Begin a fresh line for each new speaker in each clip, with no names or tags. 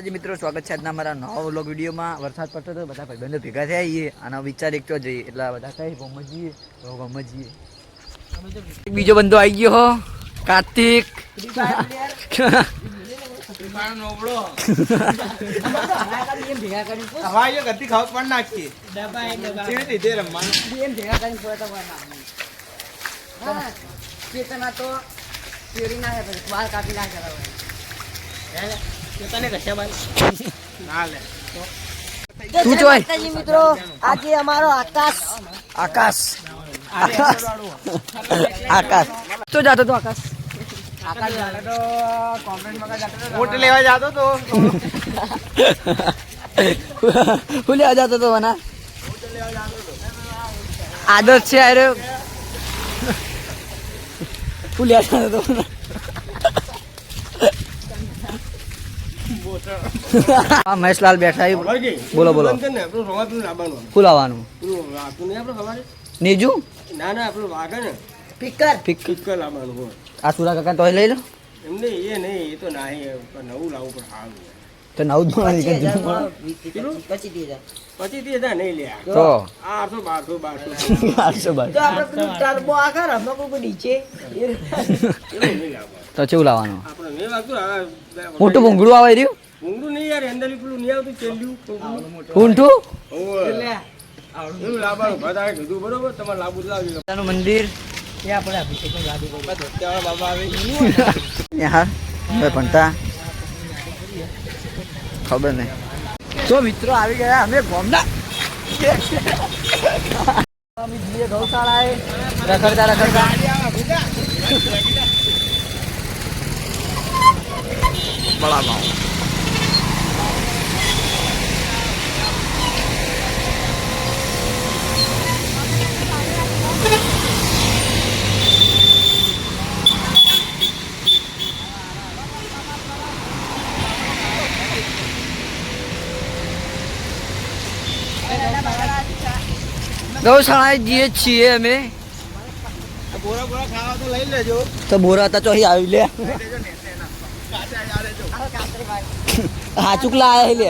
મિત્રો સ્વાગત છે આજના અમારા નવા વ્લોગ વિડીયોમાં. વરસાદ પડતો તો બધા ભાઈબંધો ભેગા થયા છીએ અને વિચાર એક તો જઈએ એટલે બધા કઈ ગમત જઈએ. બીજો બંધો આવી ગયો હો, કાર્તિક.
મિત્રો આજે અમારો આકાશ
તો જાતો તો આકાશ
વોટ લેવા જાતો તો
હું લેવા જાતો તો મને આદત છે અરે હું લેવા જાતો તો મહેશલાલ બેઠા. બોલો બોલો. ફૂલ આવવાનું નીજુ
ના આપણું વાગે ને
ફિકર
લાવવાનું.
આ સુરા કાકા તો લઈ લો.
એમને એ નહીં, એ તો નહીં, નવું લાવવું પણ સારું.
તો નવું
પછી દે જાય.
પછી 30,000 નહીં લે
તો
800
તો આપણે પેલું ટર્બો આખા રમવા કોઈ નીચે
તો કેવું લાવવાનું?
આપણે નહીં વાગતું.
મોટું ભૂંગળું આવે રહ્યું.
ઊંઘું નહીં યાર, હેન્ડલી પેલું નહીં આવતું ચેલ્યું
ઊંઠું
એવું લાવવાનું. બધા કીધું બરોબર, તમારે લાવવું લાવજો.
મંદિર
બાબા આવે
ભણતા ખબર નહીં. તો મિત્રો આવી ગયા અમે ગોમડા ગૌશાળાએ રખડતા બળામાં ગૌશાળાએ જઈએ છીએ અમે.
બોરા ખાવા તો લઈ લેજો.
તો બોરા હતા તો અહીં આવી લે. હા ચુકલા આયા લે.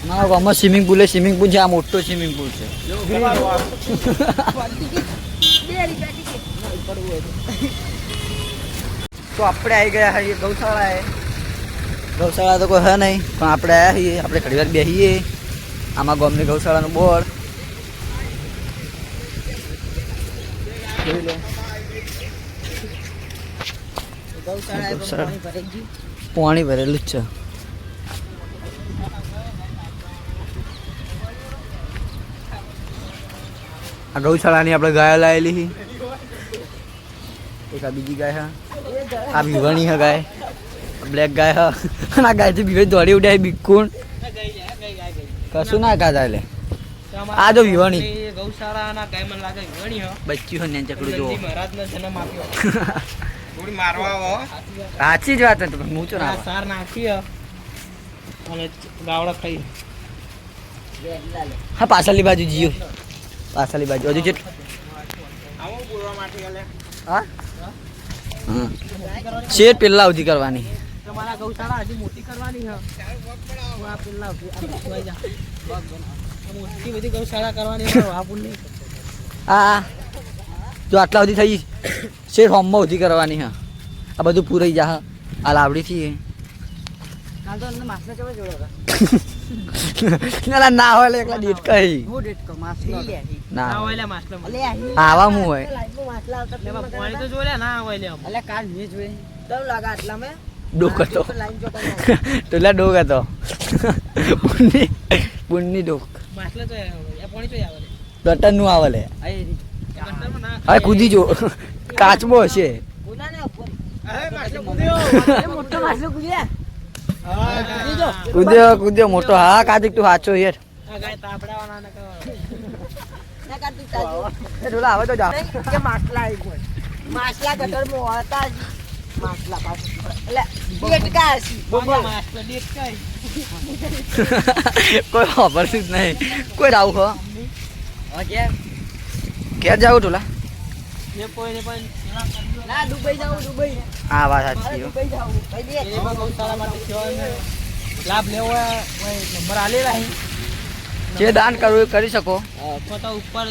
અમારા ગામમાં સ્વિમિંગ પુલ છે. આ મોટો સ્વિમિંગ પુલ છે. તો આપણે આવી ગયા છીએ ગૌશાળા તો કોઈ હે નહીં, પણ આપણે આવ્યા છીએ. આપણે ઘણી વાર બેસીએ. આમાં ગામની ગૌશાળાનું બોર્ડ પાણી ભરેલું જ છે. આ ગૌશાળાની આપણે ગાયો લાવેલી. એક આ બીજી ગાય હા, આ ભીવણી હે ગાય, બ્લેક ગાય હા. અને આ ગાયથી ભીવે દોડી ઉડ્યા બિકુણ કશું ના ખાતા. એટલે આ જો ભીવણી
ગૌશાળાના ગાયમાં લાગે ભીવણી હો.
બચ્ચી ને ચકડું જો
મહારાજનો જન્મ આપ્યો. થોડી મારવા આવો.
સાચી જ વાત છે. હું તો ના
સાર નાખી અને ગાવડા ખાઈ.
હા પાછળની બાજુ જીઓ, પાછળની બાજુ હજુ જેટ
આવો બોલવા માટે આલે.
હા શેર પેલા સુધી કરવાની.
તમારા ગૌશાળા હજી મોટી કરવાની છે. આ પેલા મોટી બધી ગૌશાળા કરવાની છે.
હા જો આટલા સુધી થઈ શેર હોમમાં સુધી કરવાની હા. આ બધું પૂરાઈ જા. આ લાવડીથી ના હોય એકલા ડેટ કઈ ના આવા હું હોય ડોક હતો પેલા ડોક હતો પુણની ડોક ગટર નું આવે લે. હવે કૂદી જો કાચબો હશે. કૂદ્યો મોટો. હા કાર્તિક તું સાચો યાર. આવે તો જા
માછલા ગટર માં હતા. માછલા પાછળ એટલે ડેટકા હસી માછલા ડેટકા
કોઈ ખબર જ નહીં કોઈ રાવ હો
ઓકે
ક્યાં જાવ ટોલા?
એ કોઈને પણ સેવા કરવી હોય
ના દુબઈ જાવું દુબઈ
હા વાત સાચી હો.
દુબઈ જાવું ભાઈ દે
એને પણ ગૌશાળા માટે સેવાનો લાભ લેવો હોય નંબર આલેલા છે.
જે દાન કરવું એ કરી શકો.
ફોટા ઉપર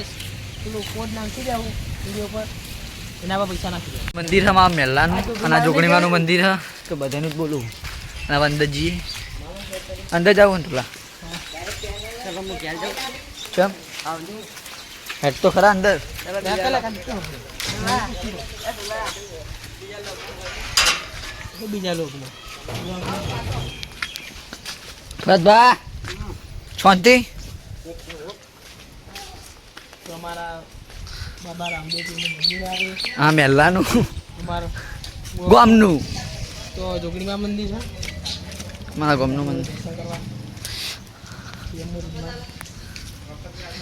પેલું કોડ નાખી દેવું વિડીયો પર એના પર પૈસા નાખી દેવું.
મંદિર છે મારા મેલ્લાનું અને આ જોગણીમાનું મંદિર છે તો બધાનું જ બોલું. અને હવે અંદર જઈએ. અંદર જાવ ને ટોલા?
ચલો હું ઘેર જાઉં
કેમ?
આવજો
હેડ તો ખરા અંદર.
બીજા લોકો
ભરતભા શાંતિ?
તો અમારા બાબા રામદેવજીનું મંદિર આવે.
હા મેલ્લાનું
અમારું
ગામનું
તો જોગણીમાં મંદિર છે.
મારા ગામનું મંદિર.
દર્શન કરવા એમનું રૂમમાં.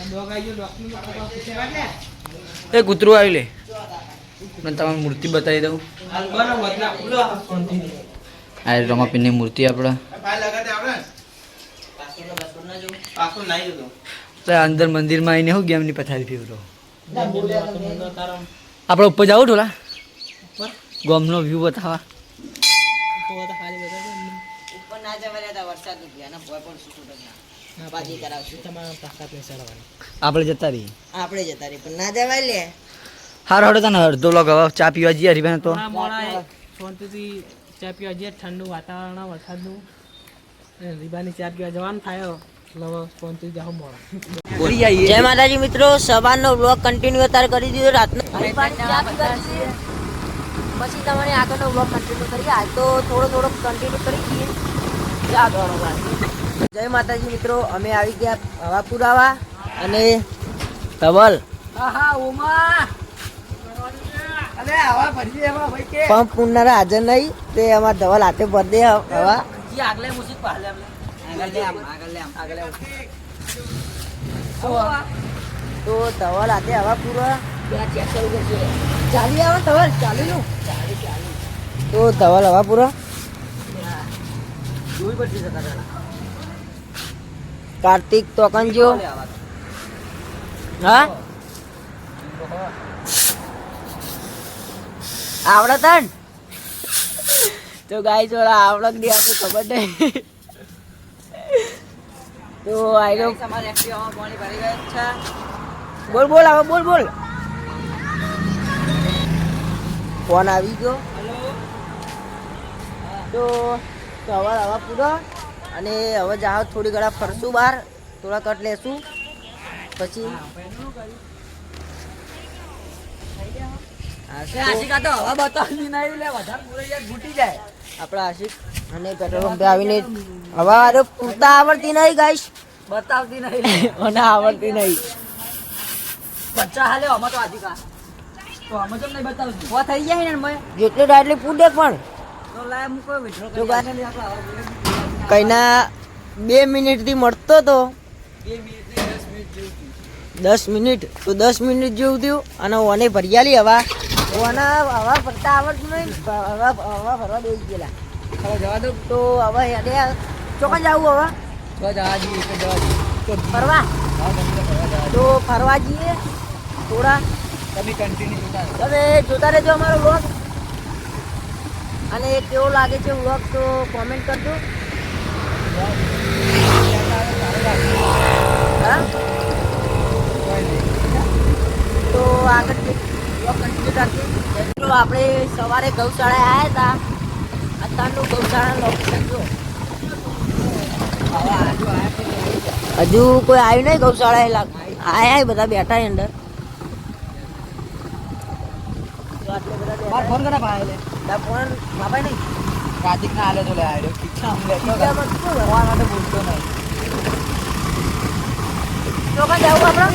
ડોગ આવી ગયો. ડોગનું ફોટો પૂછી કાઢ લે.
એ કૂતરું આવી લે. મને તમારી મૂર્તિ બતાવી દઉં. આ રમાપીરની મૂર્તિ આપણે તો અંદર મંદિરમાં આવીને શું ગેમની પથારી ફેરવો. આપણે ઉપર જાવ ઢોલા? ગામનો વ્યૂ બતાવવા.
ઉપર ના જવા રહ્યા વરસાદ નથી અને ભોય પણ શું બાજી કરાવશું
આપણે જતા રહીએ.
આપણે જતા રહી પણ ના જવાય લે
હારો હડો તને અડધો લોક હવે ચા પીવા જઈએ હરીભાઈ તો.
શાંતિથી ચા પીવા જઈએ. ઠંડુ વાતાવરણ વરસાદનું રીબાની ચા પીવા જવાનું થાય. શાંતિથી જાઓ મોડા.
જય માતાજી મિત્રો, સવારનો વ્લોગ કન્ટિન્યુ અત્યારે કરી દીધો રાતનો. પછી તમારે આગળનો વ્લોગ કન્ટિન્યુ કરીએ. આજ તો થોડો કન્ટિન્યુ કરી દઈએ. જય માતાજી મિત્રો, અમે આવી ગયા હવાપુર આવા અને ધવલ પંપ પુનરા હાજર નહીં તે અમારા ધવલ હાથે ભર દે હવા. તો ધવલ હાથે હવા પૂરા ચાલી આવે ધવલ ચાલી નું તો ધવલ હવા પૂરા કાર્તિક તોકંજો હા આવડે તન તો ગાય જોડા આવડત ની આપણે ખબર નહીં. તો આઈ લો બોલ બોલ હવે બોલ ફોન આવી ગયો. તો હવે પૂરો અને હવે જાઓ થોડી ઘણા ફરશું બહાર, થોડા કટ લેશું પછી આપડા આશિક અને પેટ્રોલ પંપે આવીને હવા પૂરતા આવડતી નહીં ગાઈશ, બતાવતી નહીં મને આવડતી નહીં. જેટલી ડાયટલી પૂછે પણ કઈના 2 મિનિટથી મળતો તો 10 મિનિટ તો 10 મિનિટ જેવું થયું અને ઓને ભરિયાલી હવા હવા ફરતા આવડતું નહીં. હવા ફરવા દઈ ગયેલા જવા દો. તો હવે હેડે ચોકન જવું હવે ફરવા. તો ફરવા જઈએ થોડા. તમે જોતા રહેજો અમારો વ્લોગ અને કેવો લાગે છે વ્લોગ તો કોમેન્ટ કરજો. હા તો આગળ કન્ટિન્યુ રાખીએ. આપણે સવારે ગૌશાળા આવ્યા હતા. અત્યારનું ગૌશાળા લોકેશન જો હજુ કોઈ આવ્યું નહીં ગૌશાળા. આયા બધા બેઠા અંદર. ફોન કરે ભાઈ ફોન બાપા નહીં કાર્તિક ના હાલે તો લે આવ્યો માટે બોલતો નહીં. તો કઈ જવું આપણે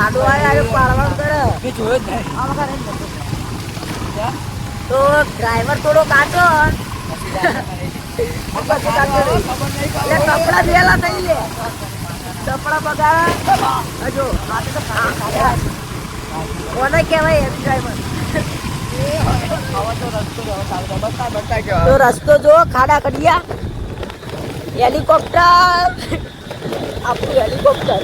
આડો આવ્યો પાડવાનું કરે જોયો જ નહીં. તો ડ્રાઈવર થોડો કાચો કપડા વેલા થઈ લે કપડા બગાડા હજુ કોને કહેવાય એમ ડ્રાઈવર. તો રસ્તો જો ખાડા કડિયા હેલિકોપ્ટર આપણું હેલિકોપ્ટર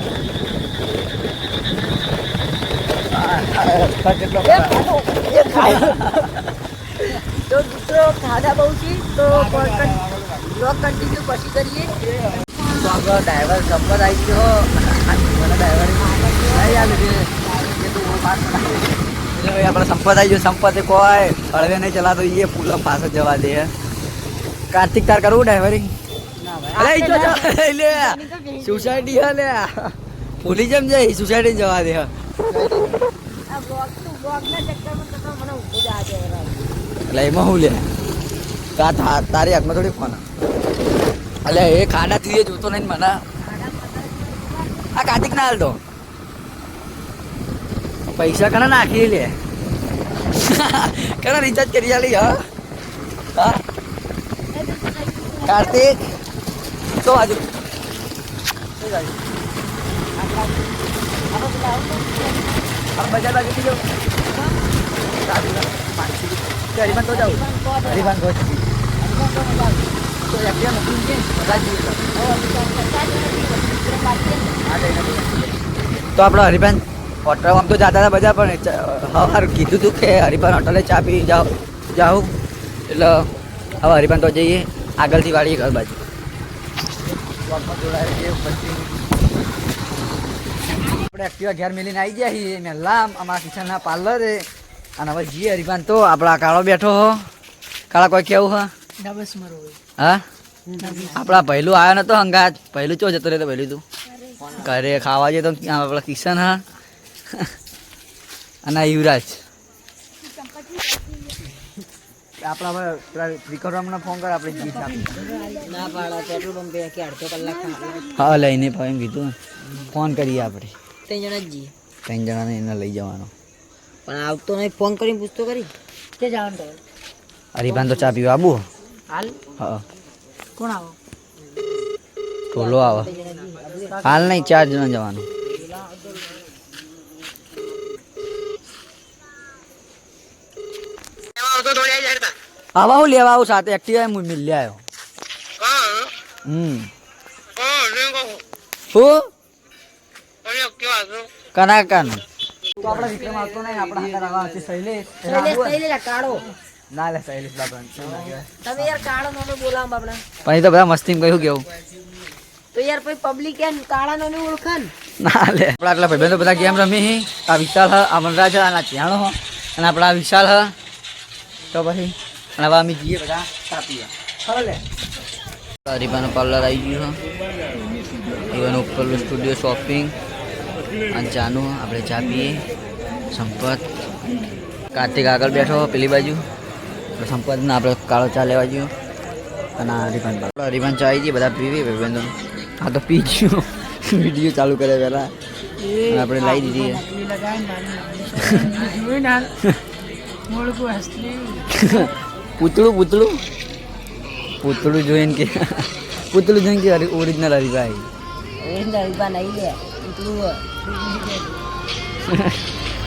કેટલો
તો મિત્રો ખાધા બહુ છે તો બ્લોગ કન્ટિન્યુ પછી કરીએ.
તો આપણો ડ્રાઈવર સંપત આવી ગયો મને ડ્રાઈવર આપણે સંપત આવી ગયો. સંપતે કોઈ હળવે નહીં ચલાતો એ પૂલો પાછો જવા દે. કાર્તિક તાર કરવું ડ્રાઈવરિંગ? અરે લે સોસાયટી હે લે ભૂલી જેમ જાય સોસાયટી જવા દે.
આ બ્લોગના ચક્કરમાં તો મને ઊભો જ આ જાય.
એટલે એમાં હું લે તારી હાથમાં થોડી ફોન એટલે એ ખાડા તું એ જોતો નહીં મને. આ કાર્તિક ના હાલતો પૈસા કના નાખી લે કના રિચાર્જ કરી આલી. હા કાર્તિક તો આજુ બજાર બાજુ જાઉં હરિભાન તો જાઉં હરિભાન તો તો આપણો હરિભાન હોટલ આમ તો જતા હતા બધા પણ સવાર કીધું હતું કે હરિભાન હોટલે ચા પી જાઉં એટલે હવે હરિભાન તો જઈએ આગળથી વાળીએ ઘર બાજુ. આપણે એક્ટિવા ઘેર મેલીને આવી ગયા છીએ મેલામ અમારા કિચનના પાર્લરે અને હવે જઈએ હરિભાન તો આપણા કાળો બેઠો હો. કાળા કોઈ કેવું હા
ડબસ મરો
હા આપણા પહેલું આવ્યો નતો હંગાત પહેલું ચો જતો રહેતો પહેલું તું ઘરે ખાવા જઈએ તો આપણા કિશન હા અને યુવરાજ આપણા હવે વિક્રમને ફોન કર આપણે જીત આપી
ના પાડા પેટ્રોલ પંપે કે અડધો કલાક
હા લઈને એમ કીધું ફોન કરીએ આપણે
3 જણા જ જઈએ.
3 જણાને એને લઈ જવાનો.
પણ આવતો નહીં ફોન કરીને પૂછતો કરી કે જવાનું તો
હરિભાન તો ચા પીવા આવું
હાલ
હા
કોણ આવો
ટોલો આવે હાલ નહીં 4 જણા જવાનું. આવા હું લેવા આવું સાથે એક્ટિવા હું મિલ આવ્યો. હું કનાકાનું તો આપણે વિક્રમ આવતો નહીં આપણા હાથે આવા છે શૈલેષ
કાળો
ના લે શૈલેષ બાબા
તમે યાર કાળો નોને બોલાવ આપણે
પછી તો બધા મસ્તી કહ્યું કેવું
તો યાર પછી પબ્લિક યાર કાળા નોને ઓળખાન
ના લે આપણા આટલા ભાઈબંધો બધા ગેમ રમી હી. આ વિશાલ હ આ વનરાજ હ અને આ ચિયાણો હ અને આપણા વિશાલ હ તો પછી અને હવે અમે જઈએ બધા ચા પીવા. હવે લે હરિભાનું પાર્લર આવી ગયું હ ઇવન ઉપરનું સ્ટુડિયો શોપિંગ અને ચાનું આપણે ચા પીએ. સંપત કાર્તિક આગળ બેઠો પેલી બાજુ સંપતને આપણે કાળો ચા લેવા ગયો અને હરિભાન હરિભાન ચા આવી ગઈ બધા પીવી ભાઈબંધો. હા તો પી ગયો વિડીયો ચાલુ કરે પહેલા આપણે લાવી દીધી પૂતળું જોઈને કે ઓરિજિનલ હરિભાઈ
નહીં લે એટલું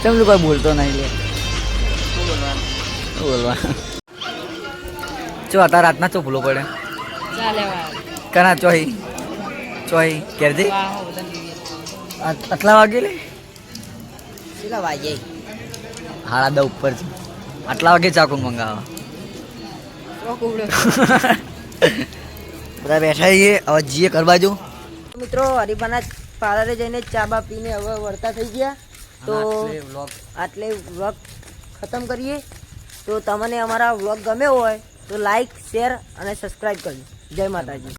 ચમ કોઈ બોલતો નહીં લે બોલવા ચો હતા રાતના ચો ભૂલો પડે
ચાલે
કના ચોહી કેરજી આટલા વાગે લે
કેટલા વાગે
10:30 ઉપર છે. આટલા વાગે ચાકુ મંગાવવા બધા બેઠા છીએ હવે જઈએ ઘર બાજુ.
મિત્રો હરિભાના પાર્લરે જઈને ચા બા પીને હવે વળતા થઈ ગયા તો આટલે વ્લોગ ખતમ કરીએ. તો તમને અમારા વ્લોગ ગમ્યો હોય તો લાઈક શેર અને સબસ્ક્રાઈબ કરજો. જય માતાજી.